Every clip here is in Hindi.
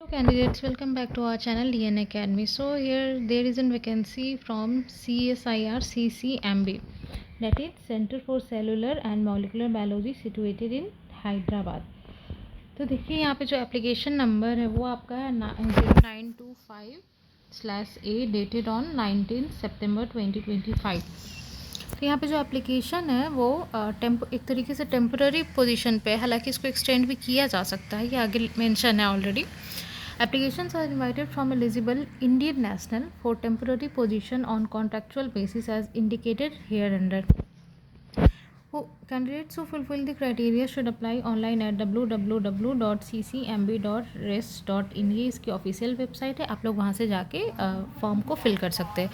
Hello candidates, welcome back to our channel DN Academy. So here there is a vacancy from CSIR CCMB, that is Center for Cellular and Molecular Biology situated in Hyderabad. तो देखिए यहाँ पे जो एप्लीकेशन नंबर है वो आपका है 0925/A डेटेड ऑन 19 सितंबर 2025। तो यहाँ पे जो एप्लीकेशन है वो एक तरीके से टेम्पररी पोजीशन पे, हालांकि इसको एक्सटेंड भी किया जा सकता है, ये आगे मेंशन है already. Applications are invited from eligible Indian national for temporary position on contractual basis as indicated hereunder. Candidates who fulfill the criteria should apply online at www.ccmb.res.in। ये इसकी ऑफिशियल वेबसाइट है, आप लोग वहाँ से जाके फॉर्म को फिल कर सकते हैं।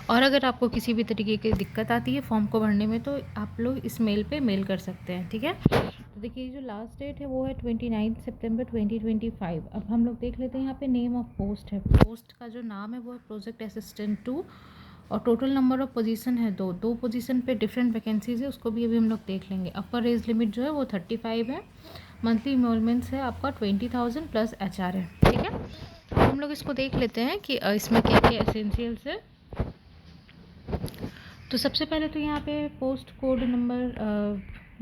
और अगर आपको किसी भी तरीके की दिक्कत आती है फॉर्म को भरने में तो आप लोग इस मेल पे मेल कर सकते हैं, ठीक है। तो देखिए जो लास्ट डेट है वो है 29 सितंबर 2025। अब हम लोग देख लेते हैं यहाँ पे नेम ऑफ पोस्ट है। पोस्ट का जो नाम है वो है प्रोजेक्ट असिस्टेंट 2 और टोटल नंबर ऑफ पोजीशन है दो पोजीशन पे डिफरेंट वैकेंसीज है, उसको भी अभी हम लोग देख लेंगे। अपर एज लिमिट जो है वो 35 है। मंथली इनरोलमेंट्स है आपका 20,000 प्लस HR है, ठीक है। अब हम लोग इसको देख लेते हैं कि इसमें क्या क्या एसेंशियल्स है। तो सबसे पहले तो यहाँ पे पोस्ट कोड नंबर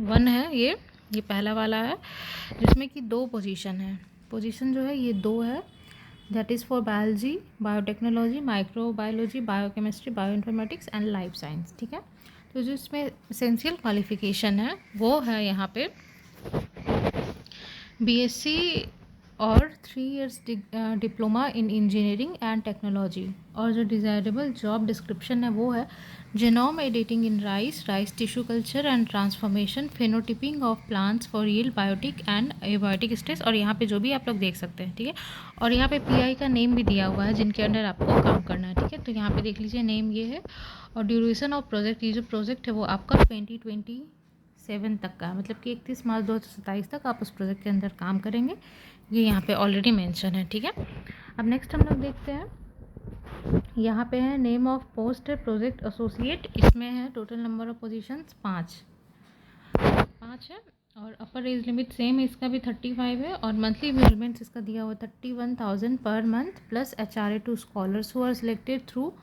1 है, ये पहला वाला है जिसमें कि 2 पोजीशन है। पोजीशन जो है ये 2 है, that is for biology, biotechnology, microbiology, biochemistry, bioinformatics and life science, ठीक है। तो जो इसमें एसेंशियल क्वालिफिकेशन है वो है यहाँ पे BSc और 3 years diploma in engineering and technology. और जो डिज़ायरेबल जॉब डिस्क्रिप्शन है वो है genome editing in rice tissue culture and transformation, phenotyping of plants for yield, biotic and abiotic stage. और यहाँ पे जो भी आप लोग देख सकते हैं, ठीक है। और यहाँ पे PI का नेम भी दिया हुआ है जिनके अंडर आपको काम करना है, ठीक है। तो यहाँ पे देख लीजिए नेम ये है। और ड्यूरेशन ऑफ प्रोजेक्ट, ये जो प्रोजेक्ट है वो आपका 2027 तक का है, मतलब कि 31 मार्च 2027 तक आप उस प्रोजेक्ट के अंदर काम करेंगे, ये यहाँ पे ऑलरेडी मेंशन है, ठीक है। अब नेक्स्ट हम लोग देखते हैं, यहाँ पे है नेम ऑफ पोस्ट है प्रोजेक्ट एसोसिएट। इसमें है टोटल नंबर ऑफ पोजीशंस 5 है। और अपर एज लिमिट सेम है, इसका भी 35 है। और मंथली इनरोलमेंट्स इसका दिया हुआ 31,000 per month plus HRA to scholars who are selected through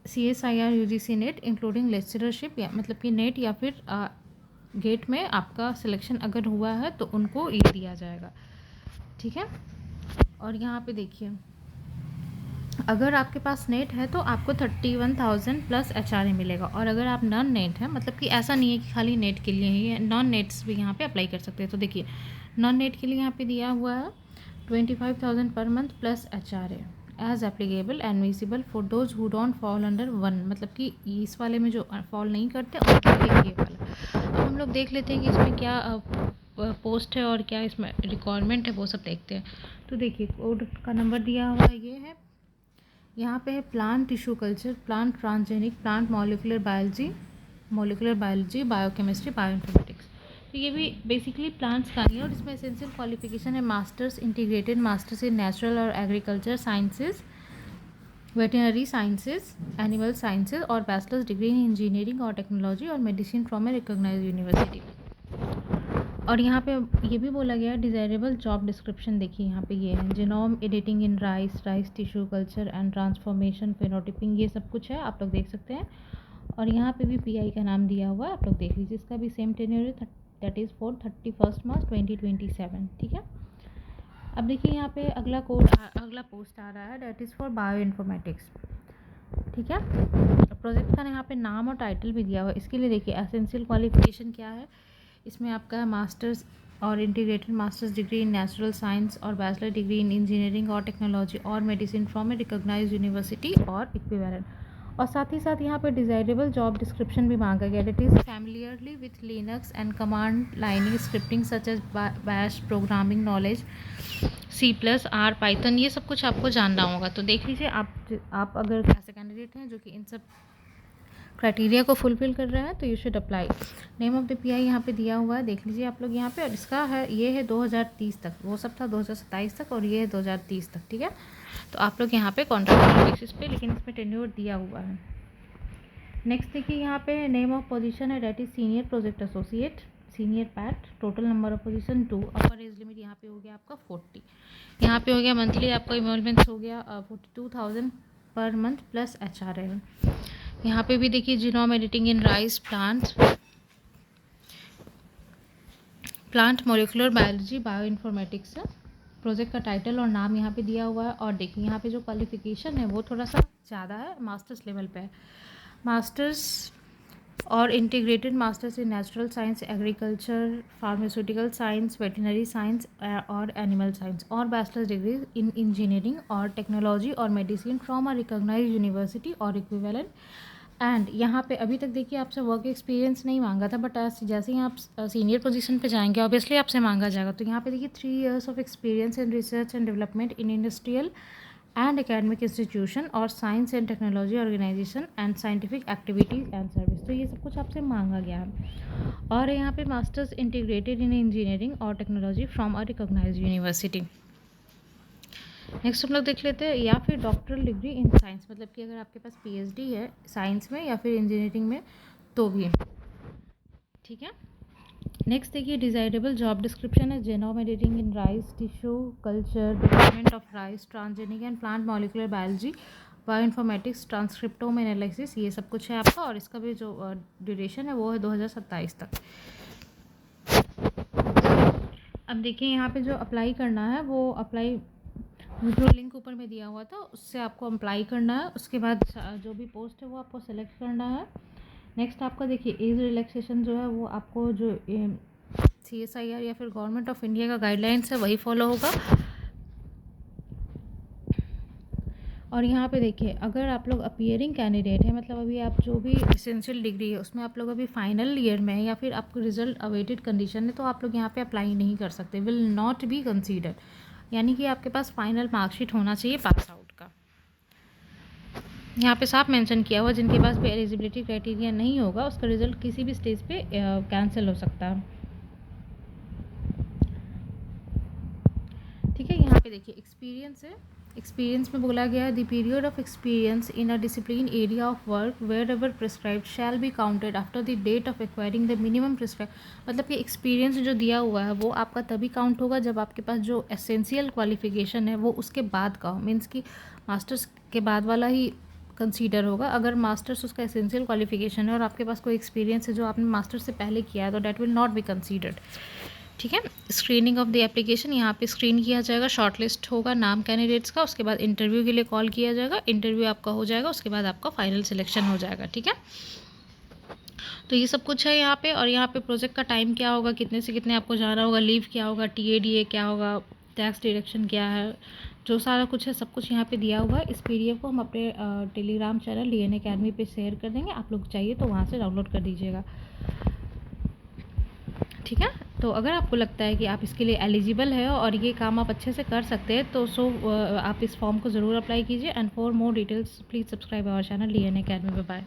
CSIR UGC NET including lectureship, या मतलब कि नेट या फिर गेट में आपका सिलेक्शन अगर हुआ है तो उनको ये दिया जाएगा, ठीक है। और यहाँ पे देखिए अगर आपके पास नेट है तो आपको 31,000 प्लस HRA मिलेगा। और अगर आप नॉन नेट है, मतलब कि ऐसा नहीं है कि खाली नेट के लिए ही है, नॉन नेट्स भी यहाँ पे अप्लाई कर सकते हैं। तो देखिए नॉन नेट के लिए यहाँ पे दिया हुआ है 25,000 per month plus HRA as applicable and visible for those who don't fall under 1, मतलब कि इस वाले में जो फॉल नहीं करते उनके लिए ये वाला। अब हम लोग देख लेते हैं कि इसमें क्या पोस्ट है और क्या इसमें रिक्वायरमेंट है, वो सब देखते हैं। तो देखिए कोड का नंबर दिया हुआ ये है, यहाँ पे है plant tissue culture, plant transgenic, plant molecular biology, biochemistry, bioinformatics. तो ये भी बेसिकली प्लांट्स का ही है। और इसमें एसेंशियल क्वालिफिकेशन है masters integrated, masters in natural और agriculture sciences, veterinary sciences, animal sciences, और बैचलर्स डिग्री इन इंजीनियरिंग और टेक्नोलॉजी और medicine from a recognised university. और यहाँ पे ये भी बोला गया है डिज़ायरेबल जॉब डिस्क्रिप्शन, देखिए यहाँ पे ये है genome editing in rice tissue culture and transformation, phenotyping, ये सब कुछ है, आप लोग देख सकते हैं। और यहाँ पे भी PI का नाम दिया हुआ है, आप लोग देख लीजिए। इसका भी सेम टेन्योर है, दैट इज़ फॉर 31 मार्च 2027, ठीक है। अब देखिए यहाँ पे अगला पोस्ट आ रहा है, that is for bio informatics, ठीक है। प्रोजेक्ट का यहाँ पे नाम और टाइटल भी दिया हुआ है। इसके लिए देखिए एसेंशियल क्वालिफिकेशन क्या है, इसमें आपका मास्टर्स और integrated masters degree in natural science और बैचलर डिग्री इन इंजीनियरिंग और टेक्नोलॉजी और medicine from a recognised university और इक्विवेलेंट। और साथ ही साथ यहाँ पे डिज़ायरेबल जॉब डिस्क्रिप्शन भी मांगा गया, that is familiarly with Linux and command lining scripting such as bash, programming knowledge, C++, R, Python, ये सब कुछ आपको जानना होगा। तो देख लीजिए आप अगर ऐसे कैंडिडेट हैं जो कि इन सब क्राइटेरिया को फुलफिल कर रहे हैं तो you should apply. Name of the PI यहाँ पे दिया हुआ है, देख लीजिए आप लोग यहाँ पे। और इसका है ये है 2030 तक, वो सब था 2027 तक, और ये है 2030 तक, ठीक है। तो आप लोग यहाँ पे कॉन्ट्रैक्ट बेसिस पे, लेकिन इसमें टेन्योर दिया हुआ है। नेक्स्ट देखिए यहाँ पे नेम ऑफ पोजीशन है, that is senior project associate, senior पैट, total number of position 2, upper age limit यहाँ पे हो गया आपका 40, यहाँ पे हो गया मंथली आपका इन्वॉल्वमेंट हो गया 42,000 पर मंथ प्लस HRA। यहाँ पे भी देखिए genome editing in rice plant molecular biology bio informatics, project का टाइटल और नाम यहाँ पे दिया हुआ है। और देखिए यहाँ पे जो क्वालिफिकेशन है वो थोड़ा सा ज़्यादा है, मास्टर्स लेवल पे है, मास्टर्स और integrated masters in natural science, agriculture, pharmaceutical science, veterinary science और एनिमल साइंस, और बैचलर्स डिग्री इन इंजीनियरिंग और टेक्नोलॉजी और medicine from a recognised university और इक्विवेलेंट। एंड यहाँ पे अभी तक देखिए आपसे वर्क एक्सपीरियंस नहीं मांगा था, बट जैसे ही आप सीनियर पोजीशन पे जाएंगे ऑब्वियसली आपसे मांगा जाएगा। तो यहाँ पे देखिए 3 years of experience in research and development in industrial and academic institution और science and technology organisation and scientific activities and service, तो ये सब कुछ आपसे मांगा गया है। और यहाँ पे मास्टर्स इंटीग्रेटेड इन इंजीनियरिंग और technology from a recognised university. Next हम लोग देख लेते हैं, या फिर डॉक्टरल डिग्री इन साइंस, मतलब कि अगर आपके पास PhD है साइंस में या फिर इंजीनियरिंग में तो भी, ठीक है। नेक्स्ट देखिए डिजायरेबल जॉब डिस्क्रिप्शन है, genome editing in rice tissue culture, development of rice, transgenic and plant molecular biology, bio informatics, transcriptome analysis, ये सब कुछ है आपका। और इसका भी जो ड्यूरेशन है वो है 2027 तक। अब देखिए यहाँ पे जो अप्लाई करना है वो अप्लाई जो लिंक ऊपर में दिया हुआ था उससे आपको अप्लाई करना है। उसके बाद जो भी पोस्ट है वो आपको सेलेक्ट करना है। नेक्स्ट आपका देखिए एज रिलैक्सेशन जो है वो आपको जो CSIR या फिर गवर्नमेंट ऑफ इंडिया का गाइडलाइंस है वही फॉलो होगा। और यहाँ पे देखिए अगर आप लोग अपीयरिंग कैंडिडेट है, मतलब अभी आप जो भी एसेंशियल डिग्री है उसमें आप लोग अभी फाइनल ईयर में है या फिर आपको रिजल्ट अवेटेड कंडीशन है, तो आप लोग यहाँ पे अप्लाई नहीं कर सकते, विल नॉट बी कंसीडर। यानी कि आपके पास फाइनल मार्कशीट होना चाहिए पास आउट का। यहाँ पे साफ मेंशन किया हुआ जिनके पास भी एलिजिबिलिटी क्राइटेरिया नहीं होगा उसका रिजल्ट किसी भी स्टेज पे कैंसिल हो सकता है, ठीक है। यहाँ पे देखिए एक्सपीरियंस है, एक्सपीरियंस में बोला गया है the period of experience in a discipline area of work wherever prescribed shall be counted after the date of acquiring the minimum prescribe. मतलब कि एक्सपीरियंस जो दिया हुआ है वो आपका तभी काउंट होगा जब आपके पास जो एसेंशियल क्वालिफिकेशन है वो उसके बाद का हो, मीन्स कि मास्टर्स के बाद वाला ही कंसीडर होगा। अगर मास्टर्स उसका एसेंशियल क्वालिफिकेशन है और आपके पास कोई एक्सपीरियंस है जो आपने मास्टर्स से पहले किया है तो that will not be considered, ठीक है। स्क्रीनिंग ऑफ द एप्लीकेशन, यहाँ पे स्क्रीन किया जाएगा, शॉर्टलिस्ट होगा नाम कैंडिडेट्स का, उसके बाद इंटरव्यू के लिए कॉल किया जाएगा, इंटरव्यू आपका हो जाएगा, उसके बाद आपका फाइनल सिलेक्शन हो जाएगा, ठीक है। तो ये सब कुछ है यहाँ पे। और यहाँ पे प्रोजेक्ट का टाइम क्या होगा, कितने से कितने आपको जाना होगा, लीव क्या होगा, TADA क्या होगा, टैक्स डिडक्शन क्या है, जो सारा कुछ है सब कुछ यहाँ पे दिया हुआ है। इस PDF को हम अपने टेलीग्राम चैनल DN Academy पे शेयर कर देंगे, आप लोग चाहिए तो वहाँ से डाउनलोड कर दीजिएगा, ठीक है। तो अगर आपको लगता है कि आप इसके लिए एलिजिबल है और ये काम आप अच्छे से कर सकते हैं तो आप इस फॉर्म को ज़रूर अप्लाई कीजिए। And for more details please subscribe our channel DN Academy। Bye.